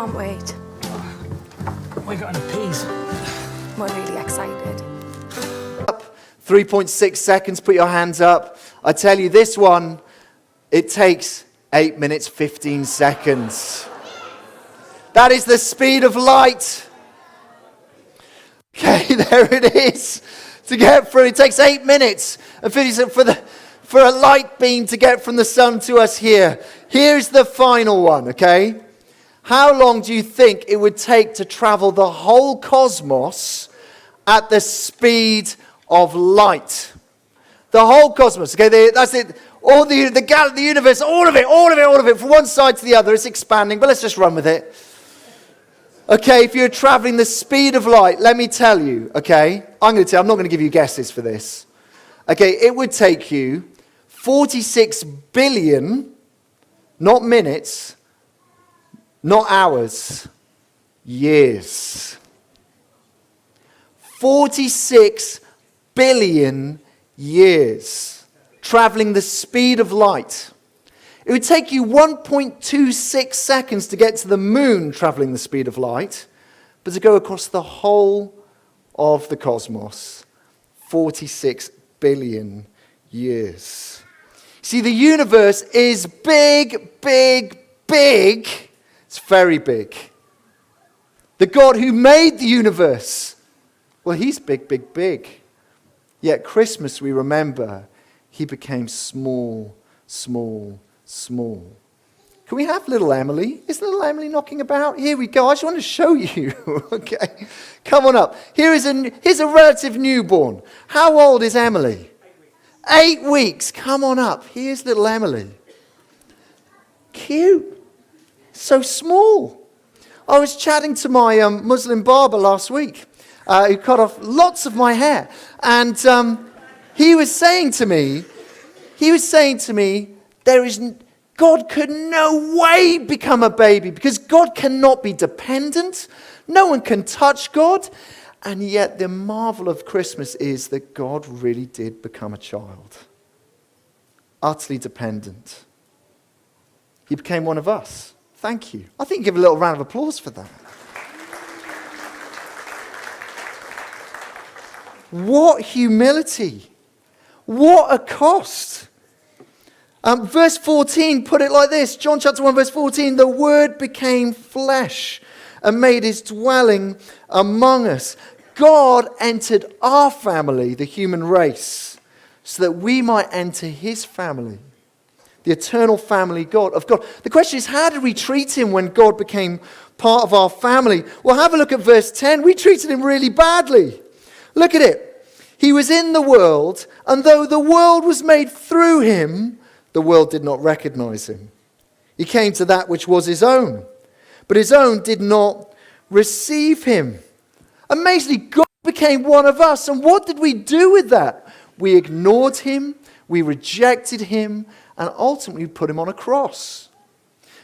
can't wait. We got any peas? We're really excited. 3.6 seconds, put your hands up. I tell you, this one, it takes 8 minutes, 15 seconds. That is the speed of light. Okay, there it is. To get through, it takes 8 minutes and 50 seconds for a light beam to get from the sun to us here. Here's the final one, okay? How long do you think it would take to travel the whole cosmos at the speed of light? The whole cosmos, okay? That's it. All the universe, all of it, from one side to the other. It's expanding, but let's just run with it. Okay, if you're traveling the speed of light, let me tell you, okay? I'm not going to give you guesses for this. Okay, it would take you 46 billion, not minutes, not hours, years. 46 billion years, traveling the speed of light. It would take you 1.26 seconds to get to the moon traveling the speed of light, but to go across the whole of the cosmos, 46 billion years. See, the universe is big, big, big. It's very big. The God who made the universe, well, he's big, big, big. Yet Christmas, we remember, he became small, small, small. Can we have little Emily? Is little Emily knocking about? Here we go. I just want to show you. Okay. Come on up. Here's a relative newborn. How old is Emily? 8 weeks. Come on up. Here's little Emily. Cute. So small. I was chatting to my Muslim barber last week who cut off lots of my hair. And he was saying to me, God could no way become a baby because God cannot be dependent. No one can touch God. And yet the marvel of Christmas is that God really did become a child. Utterly dependent. He became one of us. Thank you. I think give a little round of applause for that. What humility. What a cost. Verse 14 put it like this. John chapter 1 verse 14. The Word became flesh and made his dwelling among us. God entered our family, the human race, so that we might enter his family, the eternal family of God. The question is, how did we treat him when God became part of our family? Well, have a look at verse 10. We treated him really badly. Look at it. He was in the world, and though the world was made through him, the world did not recognize him. He came to that which was his own, but his own did not receive him. Amazingly, God became one of us. And what did we do with that? We ignored him, we rejected him, and ultimately put him on a cross.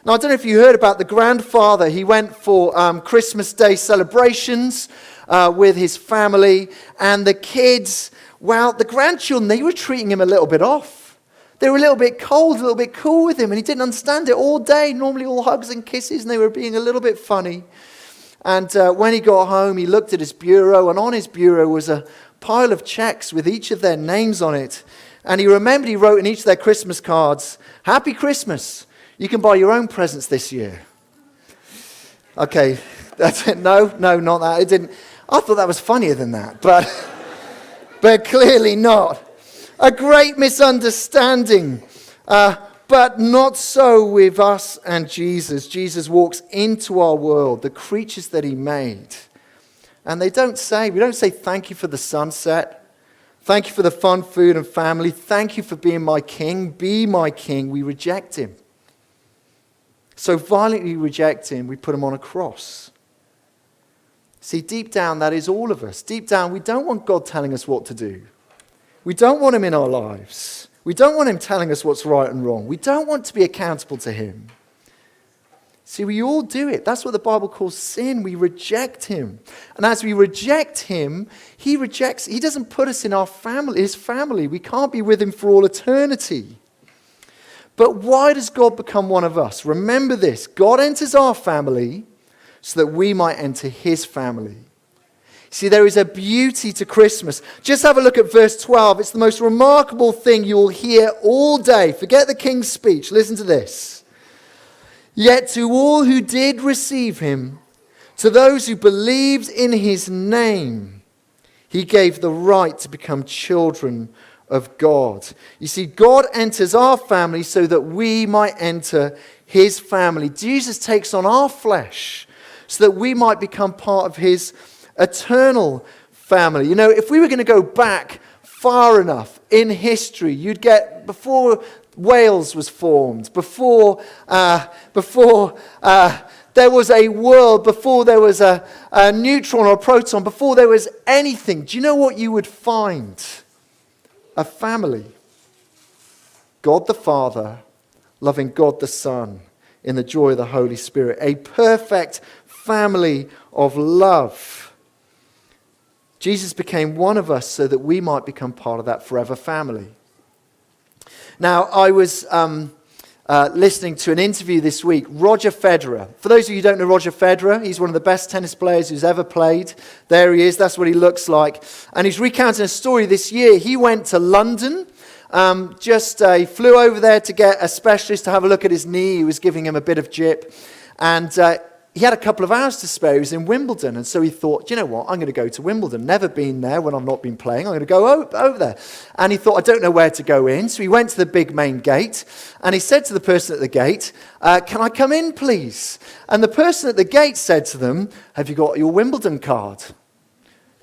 Now, I don't know if you heard about the grandfather. He went for Christmas Day celebrations with his family, and the kids, well, the grandchildren, they were treating him a little bit off. They were a little bit cold, a little bit cool with him, and he didn't understand it all day. Normally all hugs and kisses, and they were being a little bit funny. And when he got home, he looked at his bureau, and on his bureau was a pile of checks with each of their names on it. And he remembered he wrote in each of their Christmas cards, "Happy Christmas. You can buy your own presents this year." Okay, that's it. No, not that. It didn't. I thought that was funnier than that, but clearly not. A great misunderstanding. But not so with us and Jesus. Jesus walks into our world, the creatures that he made. And we don't say thank you for the sunset. Thank you for the fun, food, and family. Thank you for being my king. Be my king. We reject him. So violently reject him, we put him on a cross. See, deep down, that is all of us. Deep down, we don't want God telling us what to do. We don't want him in our lives. We don't want him telling us what's right and wrong. We don't want to be accountable to him. See, we all do it. That's what the Bible calls sin. We reject him. And as we reject him, he doesn't put us in his family. We can't be with him for all eternity. But why does God become one of us? Remember this. God enters our family, so that we might enter his family. See, there is a beauty to Christmas. Just have a look at verse 12. It's the most remarkable thing you will hear all day. Forget the king's speech. Listen to this. Yet to all who did receive him, to those who believed in his name, he gave the right to become children of God. You see, God enters our family so that we might enter his family. Jesus takes on our flesh so that we might become part of his eternal family. You know, if we were going to go back far enough in history, you'd get before Wales was formed, before there was a world, before there was a neutron or a proton, before there was anything. Do you know what you would find? A family. God the Father, loving God the Son, in the joy of the Holy Spirit. A perfect family of love. Jesus became one of us so that we might become part of that forever family. Now, I was listening to an interview this week. Roger Federer. For those of you who don't know Roger Federer, he's one of the best tennis players who's ever played. There he is. That's what he looks like. And he's recounting a story this year. He went to London. He flew over there to get a specialist to have a look at his knee. He was giving him a bit of jip. And he had a couple of hours to spare. He was in Wimbledon. And so he thought, you know what, I'm going to go to Wimbledon. Never been there when I've not been playing. I'm going to go over there. And he thought, I don't know where to go in. So he went to the big main gate. And he said to the person at the gate, can I come in, please? And the person at the gate said to them, have you got your Wimbledon card?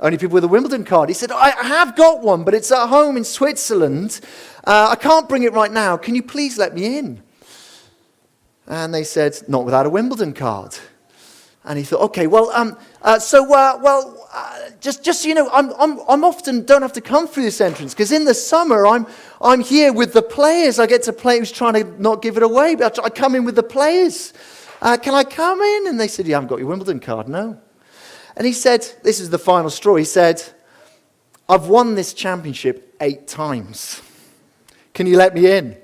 Only people with a Wimbledon card. He said, I have got one, but it's at home in Switzerland. I can't bring it right now. Can you please let me in? And they said, not without a Wimbledon card. And he thought, okay, just so you know, I'm often don't have to come through this entrance because in the summer I'm here with the players. I get to play. Who's trying to not give it away, but I come in with the players. Can I come in? And they said, you haven't got your Wimbledon card, no. And he said, this is the final straw. He said, I've won this championship 8 times. Can you let me in?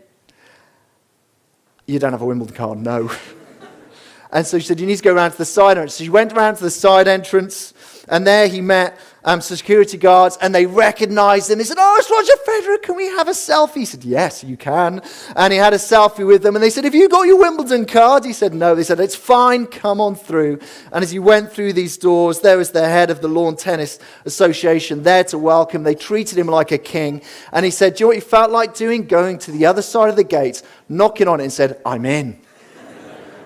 You don't have a Wimbledon card, no. And so she said, you need to go around to the side entrance. So she went around to the side entrance, and there he met some security guards, and they recognized him. They said, oh, it's Roger Federer. Can we have a selfie? He said, yes, you can. And he had a selfie with them. And they said, have you got your Wimbledon card? He said, no. They said, it's fine. Come on through. And as he went through these doors, there was the head of the Lawn Tennis Association there to welcome. They treated him like a king. And he said, do you know what he felt like doing? Going to the other side of the gate, knocking on it and said, I'm in.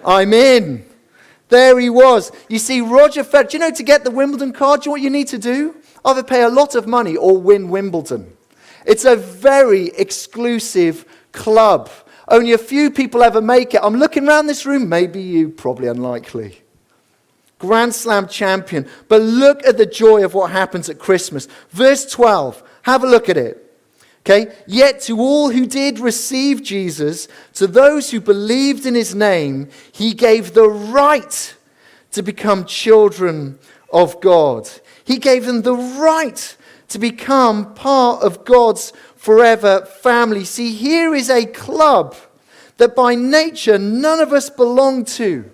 I'm in. There he was. You see, Roger Federer, do you know to get the Wimbledon card, do you know what you need to do? Either pay a lot of money or win Wimbledon. It's a very exclusive club. Only a few people ever make it. I'm looking around this room, maybe you, probably unlikely. Grand Slam champion. But look at the joy of what happens at Christmas. Verse 12, have a look at it. Okay, yet to all who did receive Jesus, to those who believed in his name, he gave the right to become children of God. He gave them the right to become part of God's forever family. See, here is a club that by nature none of us belong to,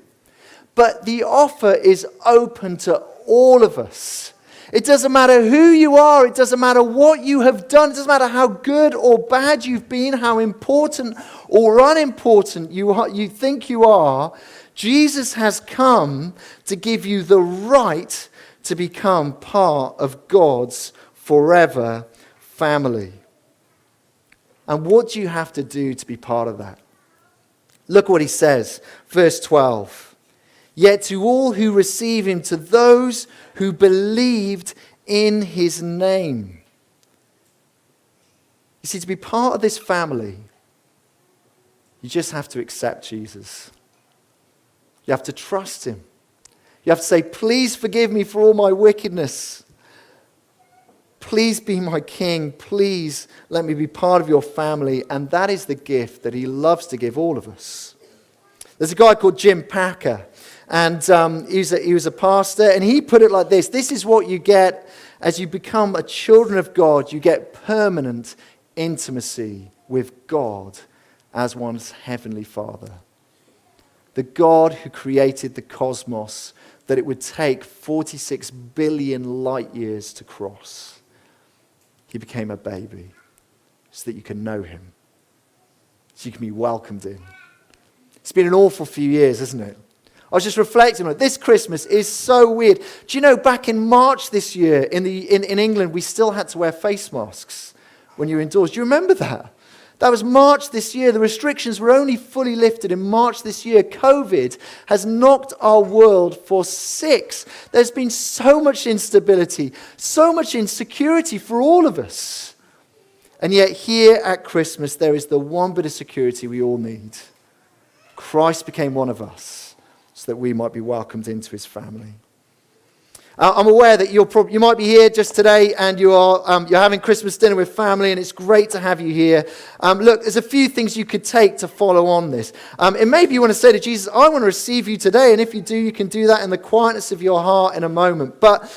but the offer is open to all of us. It doesn't matter who you are. It doesn't matter what you have done. It doesn't matter how good or bad you've been, how important or unimportant you think you are. Jesus has come to give you the right to become part of God's forever family. And what do you have to do to be part of that? Look what he says, verse 12. Yet to all who receive him, to those who believed in his name. You see, to be part of this family, you just have to accept Jesus. You have to trust him. You have to say, please forgive me for all my wickedness. Please be my king. Please let me be part of your family. And that is the gift that he loves to give all of us. There's a guy called Jim Packer. And he was a pastor, and he put it like this. This is what you get as you become a children of God. You get permanent intimacy with God as one's heavenly Father. The God who created the cosmos, that it would take 46 billion light years to cross. He became a baby so that you can know him, so you can be welcomed in. It's been an awful few years, isn't it? I was just reflecting on it. This Christmas is so weird. Do you know, back in March this year in England, we still had to wear face masks when you were indoors. Do you remember that? That was March this year. The restrictions were only fully lifted in March this year. COVID has knocked our world for six. There's been so much instability, so much insecurity for all of us. And yet here at Christmas, there is the one bit of security we all need. Christ became one of us so that we might be welcomed into his family. I'm aware that you might be here just today and you're having Christmas dinner with family, and it's great to have you here. Look, there's a few things you could take to follow on this. And maybe you want to say to Jesus, I want to receive you today. And if you do, you can do that in the quietness of your heart in a moment. But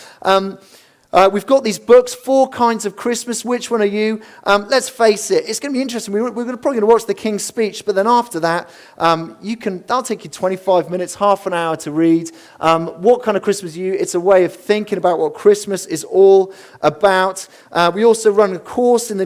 we've got these books, 4 Kinds of Christmas. Which one are you? Let's face it, it's going to be interesting. We're probably going to watch the King's Speech, but then after that, that'll take you 25 minutes, half an hour to read. What kind of Christmas are you? It's a way of thinking about what Christmas is all about. We also run a course in the